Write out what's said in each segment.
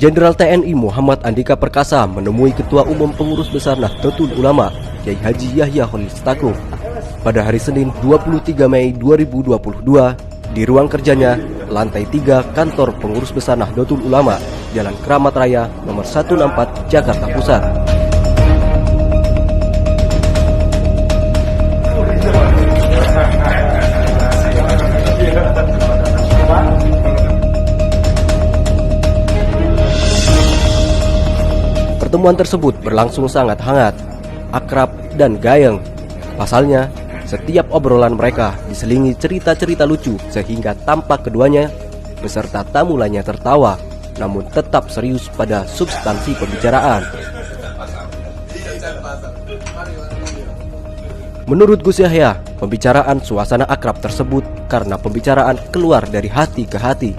Jenderal TNI Muhammad Andika Perkasa menemui Ketua Umum Pengurus Besar Nahdlatul Ulama, Kiai Haji Yahya Khalil Stakuf, pada hari Senin 23 Mei 2022 di ruang kerjanya, lantai 3 kantor Pengurus Besar Nahdlatul Ulama, Jalan Keramat Raya, nomor 164, Jakarta Pusat. Pertemuan tersebut berlangsung sangat hangat, akrab, dan gayeng. Pasalnya, setiap obrolan mereka diselingi cerita-cerita lucu sehingga tampak keduanya beserta tamu lainnya tertawa, namun tetap serius pada substansi pembicaraan. Menurut Gus Yahya, pembicaraan suasana akrab tersebut karena pembicaraan keluar dari hati ke hati.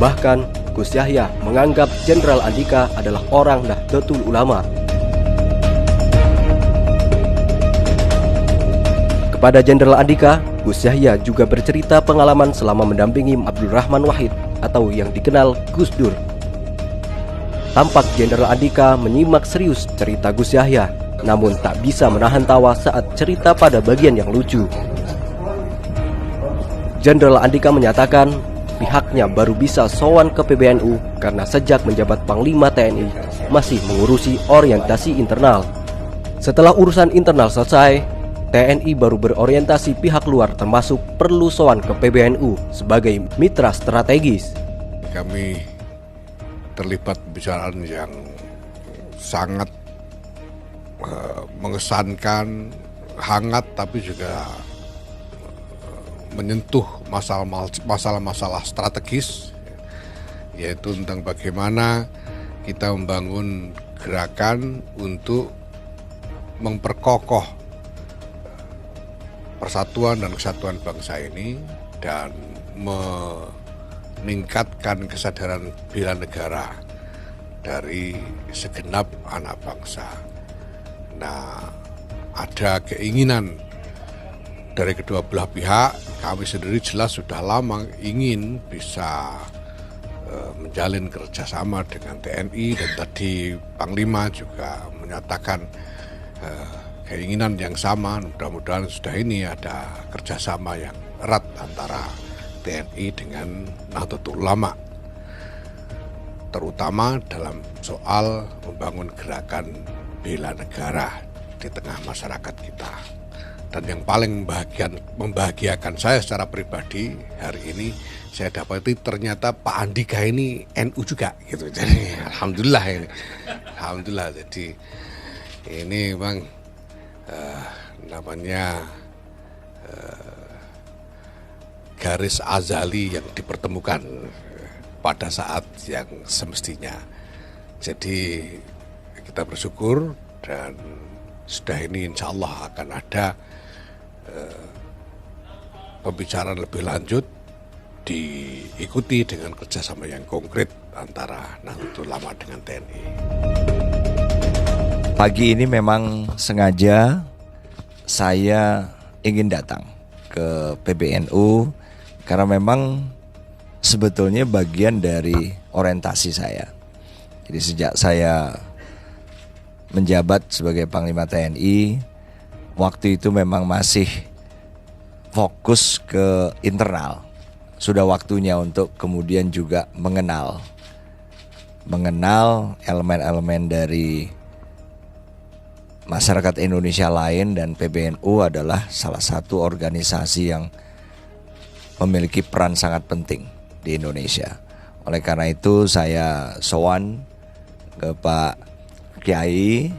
Bahkan, Gus Yahya menganggap Jenderal Andika adalah orang Nahdlatul Ulama. Kepada Jenderal Andika, Gus Yahya juga bercerita pengalaman selama mendampingi Abdurrahman Wahid atau yang dikenal Gus Dur. Tampak Jenderal Andika menyimak serius cerita Gus Yahya, namun tak bisa menahan tawa saat cerita pada bagian yang lucu. Jenderal Andika menyatakan pihaknya baru bisa sowan ke PBNU karena sejak menjabat Panglima TNI masih mengurusi orientasi internal. Setelah urusan internal selesai, TNI baru berorientasi pihak luar termasuk perlu sowan ke PBNU sebagai mitra strategis. Kami terlibat pembicaraan yang sangat mengesankan, hangat, tapi juga menyentuh masalah-masalah strategis, yaitu tentang bagaimana kita membangun gerakan untuk memperkokoh persatuan dan kesatuan bangsa ini dan meningkatkan kesadaran bela negara dari segenap anak bangsa. Nah, ada keinginan dari kedua belah pihak. Kami sendiri jelas sudah lama ingin bisa menjalin kerjasama dengan TNI, dan tadi Panglima juga menyatakan keinginan yang sama. Mudah-mudahan sudah ini ada kerjasama yang erat antara TNI dengan Nahdlatul Ulama, terutama dalam soal membangun gerakan bela negara di tengah masyarakat kita. Dan yang paling membahagiakan saya secara pribadi hari ini, saya dapati ternyata Pak Andika ini NU juga gitu. Jadi alhamdulillah ini. Alhamdulillah, jadi ini memang namanya garis azali yang dipertemukan pada saat yang semestinya. Jadi kita bersyukur, dan sudah ini insya Allah akan ada pembicaraan lebih lanjut, diikuti dengan kerjasama yang konkret antara Nahdlatul Ulama dengan TNI. Pagi ini memang sengaja saya ingin datang ke PBNU karena memang sebetulnya bagian dari orientasi saya. Jadi sejak saya menjabat sebagai Panglima TNI, waktu itu memang masih fokus ke internal. Sudah waktunya untuk kemudian juga mengenal elemen-elemen dari masyarakat Indonesia lain, dan PBNU adalah salah satu organisasi yang memiliki peran sangat penting di Indonesia. Oleh karena itu saya sowan ke Pak Kiai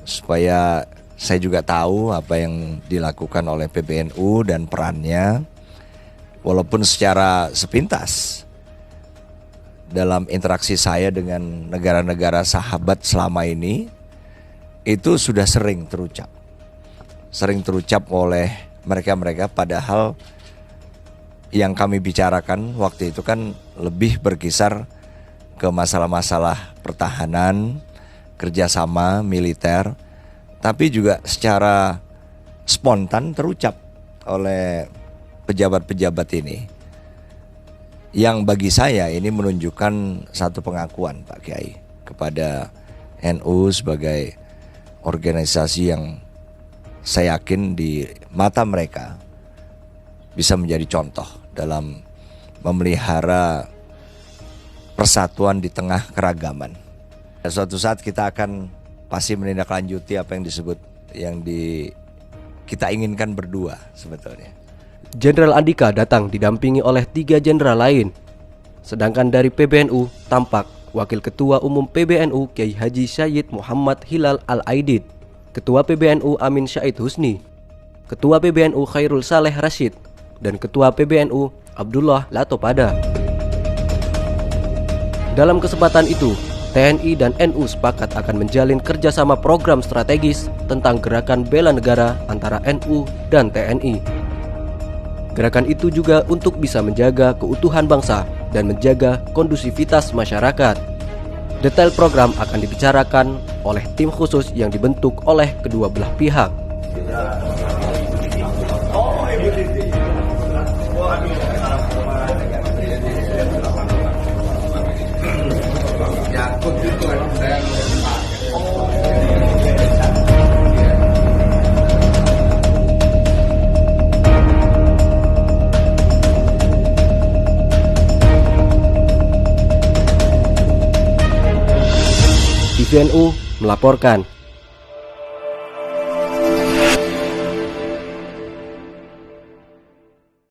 supaya saya juga tahu apa yang dilakukan oleh PBNU dan perannya, walaupun secara sepintas dalam interaksi saya dengan negara-negara sahabat selama ini itu sudah sering terucap oleh mereka-mereka, padahal yang kami bicarakan waktu itu kan lebih berkisar ke masalah-masalah pertahanan, kerjasama militer, tapi juga secara spontan terucap oleh pejabat-pejabat ini. yang bagi saya ini menunjukkan satu pengakuan Pak Kiai kepada NU sebagai organisasi yang saya yakin di mata mereka bisa menjadi contoh dalam memelihara persatuan di tengah keragaman. Suatu saat kita akan pasti menindaklanjuti apa yang disebut kita inginkan berdua sebetulnya. Jenderal Andika datang didampingi oleh 3 jenderal lain. Sedangkan dari PBNU tampak Wakil Ketua Umum PBNU Kiai Haji Syed Muhammad Hilal Al-Aidid, Ketua PBNU Amin Syahid Husni, Ketua PBNU Khairul Saleh Rashid, dan Ketua PBNU Abdullah Latopada. Dalam kesempatan itu, TNI dan NU sepakat akan menjalin kerjasama program strategis tentang gerakan bela negara antara NU dan TNI. Gerakan itu juga untuk bisa menjaga keutuhan bangsa dan menjaga kondusivitas masyarakat. Detail program akan dibicarakan oleh tim khusus yang dibentuk oleh kedua belah pihak. TVNU melaporkan.